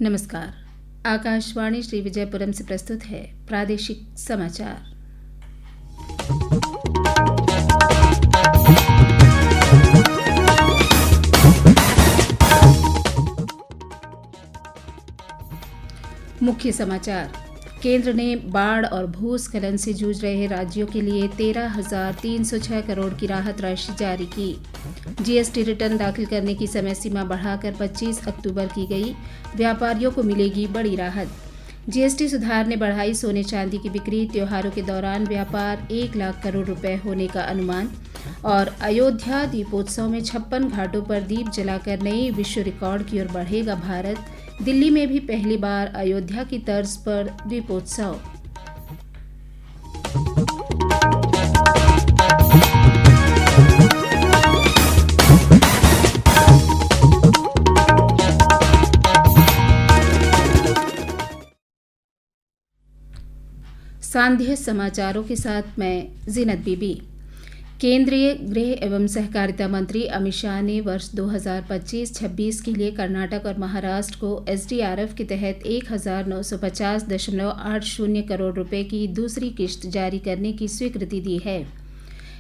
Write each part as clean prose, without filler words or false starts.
नमस्कार। आकाशवाणी श्री विजयपुरम से प्रस्तुत है प्रादेशिक समाचार। मुख्य समाचार। केंद्र ने बाढ़ और भूस्खलन से जूझ रहे राज्यों के लिए 13,306 करोड़ की राहत राशि जारी की। जीएसटी रिटर्न दाखिल करने की समय सीमा बढ़ाकर 25 अक्टूबर की गई। व्यापारियों को मिलेगी बड़ी राहत। जीएसटी सुधार ने बढ़ाई सोने चांदी की बिक्री। त्योहारों के दौरान व्यापार 1 लाख करोड़ रुपए होने का अनुमान। और अयोध्या दीपोत्सव में 56 घाटों पर दीप जलाकर नई विश्व रिकॉर्ड की ओर बढ़ेगा भारत। दिल्ली में भी पहली बार अयोध्या की तर्ज पर दीपोत्सव। सांध्य समाचारों के साथ मैं जीनत बीबी। केंद्रीय गृह एवं सहकारिता मंत्री अमित शाह ने वर्ष 2025-26 के लिए कर्नाटक और महाराष्ट्र को एसडीआरएफ के तहत 1,950.80 करोड़ रुपए की दूसरी किश्त जारी करने की स्वीकृति दी है।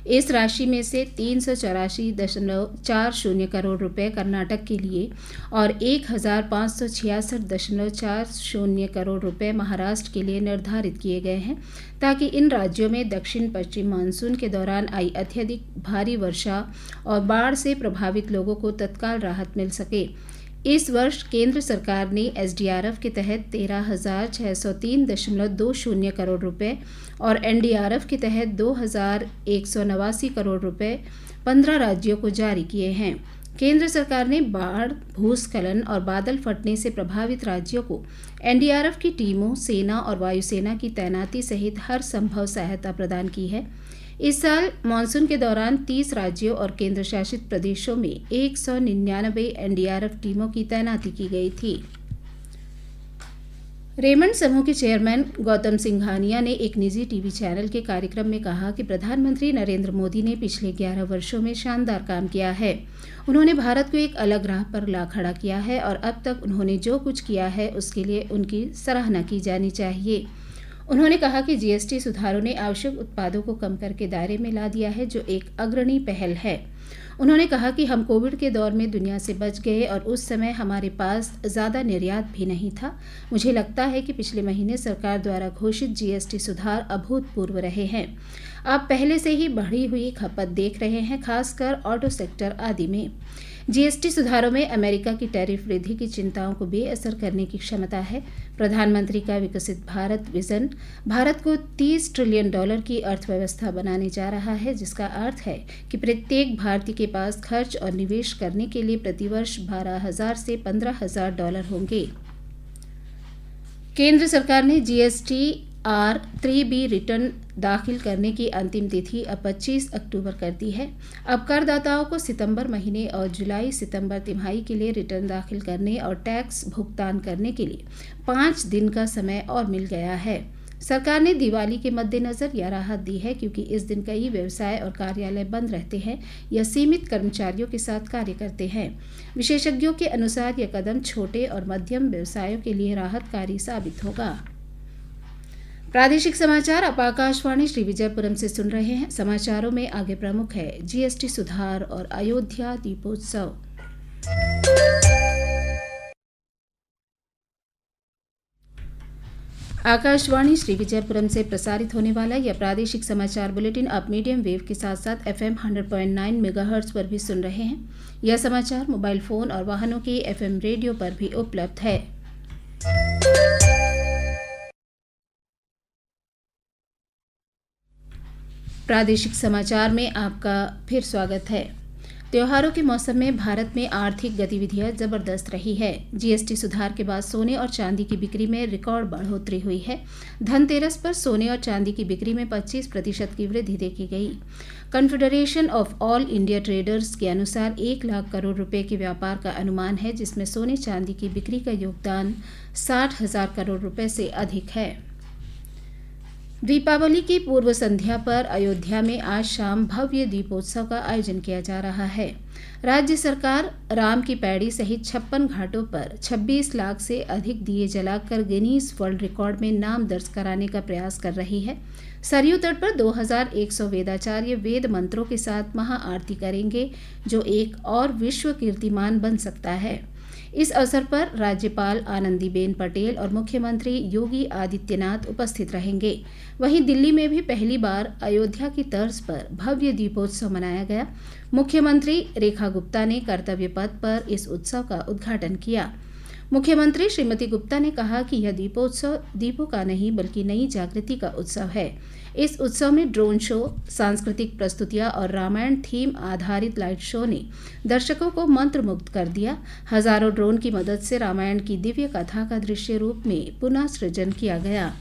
इस राशि में से 384.40 करोड़ रुपए कर्नाटक के लिए और 1,566.40 करोड़ रुपए महाराष्ट्र के लिए निर्धारित किए गए हैं, ताकि इन राज्यों में दक्षिण पश्चिम मानसून के दौरान आई अत्यधिक भारी वर्षा और बाढ़ से प्रभावित लोगों को तत्काल राहत मिल सके। इस वर्ष केंद्र सरकार ने एसडीआरएफ के तहत 13,603.20 करोड़ रुपए और एनडीआरएफ के तहत 2,189 करोड़ रुपए 15 राज्यों को जारी किए हैं। केंद्र सरकार ने बाढ़, भूस्खलन और बादल फटने से प्रभावित राज्यों को एनडीआरएफ की टीमों, सेना और वायुसेना की तैनाती सहित हर संभव सहायता प्रदान की है। इस साल मानसून के दौरान 30 राज्यों और केंद्र शासित प्रदेशों में 199 एनडीआरएफ टीमों की तैनाती की गई थी। रेमंड समूह के चेयरमैन गौतम सिंघानिया ने एक निजी टीवी चैनल के कार्यक्रम में कहा कि प्रधानमंत्री नरेंद्र मोदी ने पिछले 11 वर्षों में शानदार काम किया है। उन्होंने भारत को एक अलग राह पर ला खड़ा किया है और अब तक उन्होंने जो कुछ किया है उसके लिए उनकी सराहना की जानी चाहिए। उन्होंने कहा कि जीएसटी सुधारों ने आवश्यक उत्पादों को कम करके दायरे में ला दिया है, जो एक अग्रणी पहल है। उन्होंने कहा कि हम कोविड के दौर में दुनिया से बच गए और उस समय हमारे पास ज़्यादा निर्यात भी नहीं था। मुझे लगता है कि पिछले महीने सरकार द्वारा घोषित जीएसटी सुधार अभूतपूर्व रहे हैं। आप पहले से ही बढ़ी हुई खपत देख रहे हैं, खासकर ऑटो सेक्टर आदि में। जीएसटी सुधारों में अमेरिका की टैरिफ वृद्धि की चिंताओं को बेअसर करने की क्षमता है। प्रधानमंत्री का विकसित भारत विजन भारत को $30 ट्रिलियन की अर्थव्यवस्था बनाने जा रहा है, जिसका अर्थ है कि प्रत्येक भारतीय के पास खर्च और निवेश करने के लिए प्रतिवर्ष $12,000 से $15,000 होंगे। केंद्र सरकार ने GSTR-3B रिटर्न दाखिल करने की अंतिम तिथि अब 25 अक्टूबर कर दी है। अब करदाताओं को सितंबर महीने और जुलाई-सितंबर तिमाही के लिए रिटर्न दाखिल करने और टैक्स भुगतान करने के लिए 5 दिन का समय और मिल गया है। सरकार ने दिवाली के मद्देनज़र यह राहत दी है, क्योंकि इस दिन कई व्यवसाय और कार्यालय बंद रहते हैं या सीमित कर्मचारियों के साथ कार्य करते हैं। विशेषज्ञों के अनुसार यह कदम छोटे और मध्यम व्यवसायों के लिए राहतकारी साबित होगा। प्रादेशिक समाचार आप आकाशवाणी श्री विजयपुरम से सुन रहे हैं। समाचारों में आगे प्रमुख है जीएसटी सुधार और अयोध्या दीपोत्सव। आकाशवाणी श्री विजयपुरम से प्रसारित होने वाला यह प्रादेशिक समाचार बुलेटिन आप मीडियम वेव के साथ साथ FM 100.9 मेगाहर्ट्ज पर भी सुन रहे हैं। यह समाचार मोबाइल फोन और वाहनों के FM रेडियो पर भी उपलब्ध है। प्रादेशिक समाचार में आपका फिर स्वागत है। त्योहारों के मौसम में भारत में आर्थिक गतिविधियां जबरदस्त रही है। जीएसटी सुधार के बाद सोने और चांदी की बिक्री में रिकॉर्ड बढ़ोतरी हुई है। धनतेरस पर सोने और चांदी की बिक्री में 25% की वृद्धि देखी गई। Confederation of all India traders के अनुसार 1 लाख करोड़ रुपए के व्यापार का अनुमान है, जिसमें सोने चांदी की बिक्री का योगदान 60,000 करोड़ रुपए से अधिक है। दीपावली की पूर्व संध्या पर अयोध्या में आज शाम भव्य दीपोत्सव का आयोजन किया जा रहा है। राज्य सरकार राम की पैड़ी सहित 56 घाटों पर 26 लाख से अधिक दिए जलाकर गिनीज वर्ल्ड रिकॉर्ड में नाम दर्ज कराने का प्रयास कर रही है। सरयू तट पर 2100 वेदाचार्य वेद मंत्रों के साथ महाआरती करेंगे, जो एक और विश्व कीर्तिमान बन सकता है। इस अवसर पर राज्यपाल आनंदीबेन पटेल और मुख्यमंत्री योगी आदित्यनाथ उपस्थित रहेंगे। वहीं दिल्ली में भी पहली बार अयोध्या की तर्ज पर भव्य दीपोत्सव मनाया गया। मुख्यमंत्री रेखा गुप्ता ने कर्तव्य पथ पर इस उत्सव का उद्घाटन किया। मुख्यमंत्री श्रीमती गुप्ता ने कहा कि यह दीपोत्सव दीपों का नहीं बल्कि नई जागृति का उत्सव है। इस उत्सव में ड्रोन शो, सांस्कृतिक प्रस्तुतियां और रामायण थीम आधारित लाइट शो ने दर्शकों को मंत्रमुग्ध कर दिया। हजारों ड्रोन की मदद से रामायण की दिव्य कथा का दृश्य रूप में पुनः सृजन किया गया।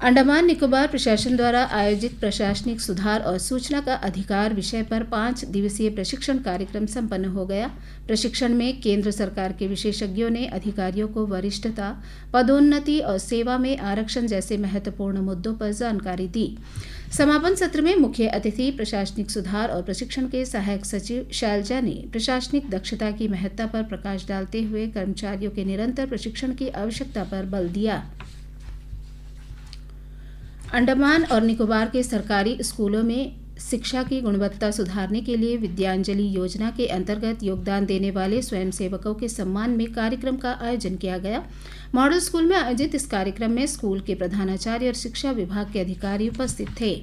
अंडमान निकोबार प्रशासन द्वारा आयोजित प्रशासनिक सुधार और सूचना का अधिकार विषय पर 5 दिवसीय प्रशिक्षण कार्यक्रम संपन्न हो गया। प्रशिक्षण में केंद्र सरकार के विशेषज्ञों ने अधिकारियों को वरिष्ठता, पदोन्नति और सेवा में आरक्षण जैसे महत्वपूर्ण मुद्दों पर जानकारी दी। समापन सत्र में मुख्य अतिथि प्रशासनिक सुधार और प्रशिक्षण के सहायक सचिव शैलजा ने प्रशासनिक दक्षता की महत्ता पर प्रकाश डालते हुए कर्मचारियों के निरंतर प्रशिक्षण की आवश्यकता पर बल दिया। अंडमान और निकोबार के सरकारी स्कूलों में शिक्षा की गुणवत्ता सुधारने के लिए विद्यांजलि योजना के अंतर्गत योगदान देने वाले स्वयंसेवकों के सम्मान में कार्यक्रम का आयोजन किया गया। मॉडल स्कूल में आयोजित इस कार्यक्रम में स्कूल के प्रधानाचार्य और शिक्षा विभाग के अधिकारी उपस्थित थे।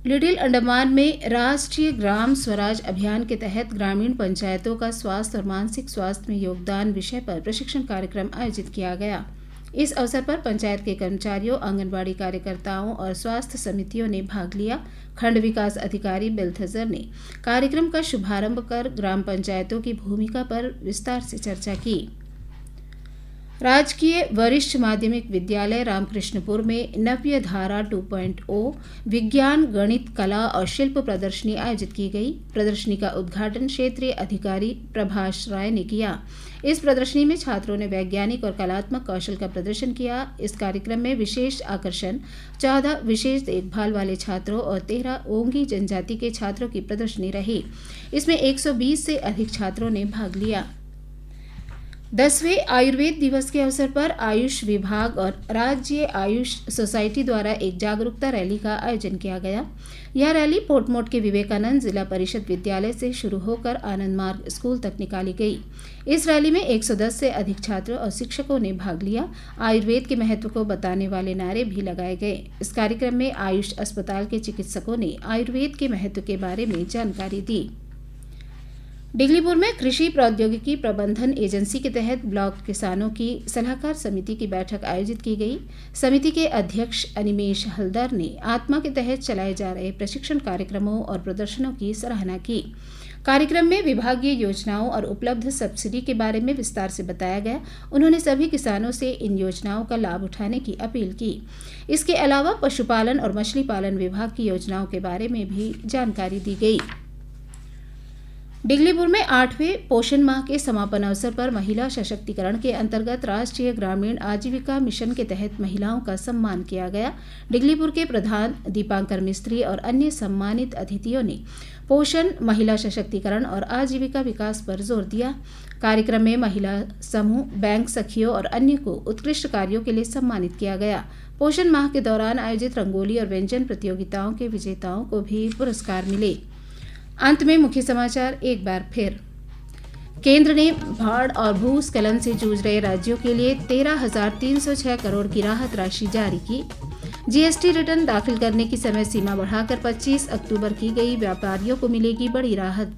लिटिल अंडमान में राष्ट्रीय ग्राम स्वराज अभियान के तहत ग्रामीण पंचायतों का स्वास्थ्य और मानसिक स्वास्थ्य में योगदान विषय पर प्रशिक्षण कार्यक्रम आयोजित किया गया। इस अवसर पर पंचायत के कर्मचारियों, आंगनबाड़ी कार्यकर्ताओं और स्वास्थ्य समितियों ने भाग लिया। खंड विकास अधिकारी बेल्थजर ने कार्यक्रम का शुभारंभ कर ग्राम पंचायतों की भूमिका पर विस्तार से चर्चा की। राजकीय वरिष्ठ माध्यमिक विद्यालय रामकृष्णपुर में नव्य धारा 2.0 विज्ञान, गणित, कला और शिल्प प्रदर्शनी आयोजित की गई। प्रदर्शनी का उद्घाटन क्षेत्रीय अधिकारी प्रभाष राय ने किया। इस प्रदर्शनी में छात्रों ने वैज्ञानिक और कलात्मक कौशल का प्रदर्शन किया। इस कार्यक्रम में विशेष आकर्षण 14 विशेष देखभाल वाले छात्रों और 13 ओंगी जनजाति के छात्रों की प्रदर्शनी रही। इसमें 120 से अधिक छात्रों ने भाग लिया। 10वें आयुर्वेद दिवस के अवसर पर आयुष विभाग और राज्य आयुष सोसाइटी द्वारा एक जागरूकता रैली का आयोजन किया गया। यह रैली पोटमोट के विवेकानंद जिला परिषद विद्यालय से शुरू होकर आनंद मार्ग स्कूल तक निकाली गई। इस रैली में 110 से अधिक छात्रों और शिक्षकों ने भाग लिया। आयुर्वेद के महत्व को बताने वाले नारे भी लगाए गए। इस कार्यक्रम में आयुष अस्पताल के चिकित्सकों ने आयुर्वेद के महत्व के बारे में जानकारी दी। डिगलीपुर में कृषि प्रौद्योगिकी प्रबंधन एजेंसी के तहत ब्लॉक किसानों की सलाहकार समिति की बैठक आयोजित की गई। समिति के अध्यक्ष अनिमेश हल्दर ने आत्मा के तहत चलाए जा रहे प्रशिक्षण कार्यक्रमों और प्रदर्शनों की सराहना की। कार्यक्रम में विभागीय योजनाओं और उपलब्ध सब्सिडी के बारे में विस्तार से बताया गया। उन्होंने सभी किसानों से इन योजनाओं का लाभ उठाने की अपील की। इसके अलावा पशुपालन और मछली पालन विभाग की योजनाओं के बारे में भी जानकारी दी गई। डिगलीपुर में 8वें पोषण माह के समापन अवसर पर महिला सशक्तिकरण के अंतर्गत राष्ट्रीय ग्रामीण आजीविका मिशन के तहत महिलाओं का सम्मान किया गया। डिगलीपुर के प्रधान दीपांकर मिस्त्री और अन्य सम्मानित अतिथियों ने पोषण, महिला सशक्तिकरण और आजीविका विकास पर जोर दिया। कार्यक्रम में महिला समूह, बैंक सखियों और अन्य को उत्कृष्ट कार्यों के लिए सम्मानित किया गया। पोषण माह के दौरान आयोजित रंगोली और व्यंजन प्रतियोगिताओं के विजेताओं को भी पुरस्कार मिले। अंत में मुख्य समाचार एक बार फिर। केंद्र ने बाढ़ और भूस्खलन से जूझ रहे राज्यों के लिए 13,306 करोड़ की राहत राशि जारी की। जीएसटी रिटर्न दाखिल करने की समय सीमा बढ़ाकर 25 अक्टूबर की गई। व्यापारियों को मिलेगी बड़ी राहत।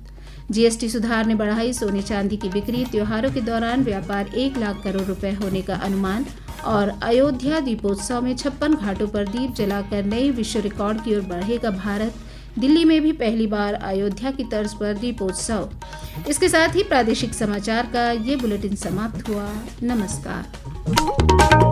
जीएसटी सुधार ने बढ़ाई सोने चांदी की बिक्री। त्योहारों के दौरान व्यापार 1 लाख करोड़ रुपए होने का अनुमान। और अयोध्या दीपोत्सव में 56 घाटों पर दीप जलाकर नए विश्व रिकॉर्ड की ओर बढ़ेगा भारत। दिल्ली में भी पहली बार अयोध्या की तर्ज पर दीपोत्सव। इसके साथ ही प्रादेशिक समाचार का ये बुलेटिन समाप्त हुआ। नमस्कार।